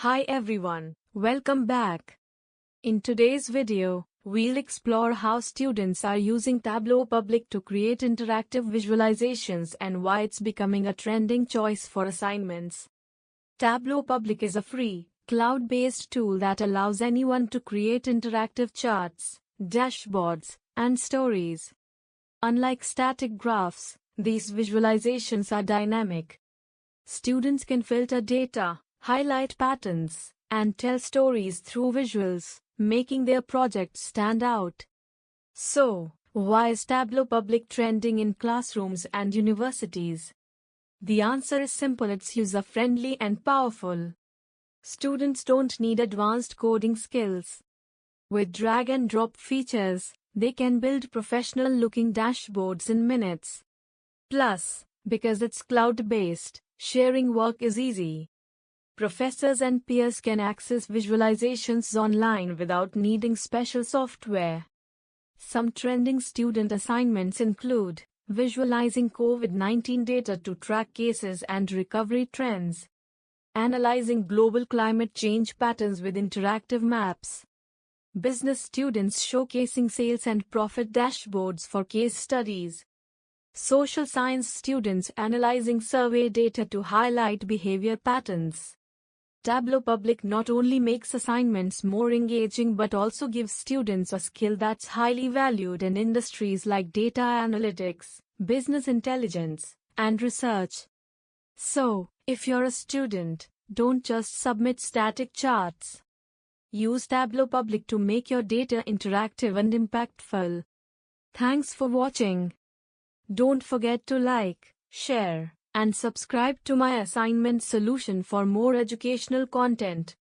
Hi everyone, welcome back. In today's video, we'll explore how students are using Tableau Public to create interactive visualizations and why it's becoming a trending choice for assignments. Tableau Public is a free, cloud-based tool that allows anyone to create interactive charts, dashboards, and stories. Unlike static graphs, these visualizations are dynamic. Students can filter data, highlight patterns, and tell stories through visuals, making their projects stand out. So, why is Tableau Public trending in classrooms and universities? The answer is simple: it's user-friendly and powerful. Students don't need advanced coding skills. With drag-and-drop features, they can build professional-looking dashboards in minutes. Plus, because it's cloud-based, sharing work is easy. Professors and peers can access visualizations online without needing special software. Some trending student assignments include visualizing COVID-19 data to track cases and recovery trends, analyzing global climate change patterns with interactive maps, business students showcasing sales and profit dashboards for case studies, social science students analyzing survey data to highlight behavior patterns. Tableau Public not only makes assignments more engaging but also gives students a skill that's highly valued in industries like data analytics, business intelligence, and research. So, if you're a student, don't just submit static charts. Use Tableau Public to make your data interactive and impactful. Thanks for watching. Don't forget to like, share, and subscribe to my assignment solution for more educational content.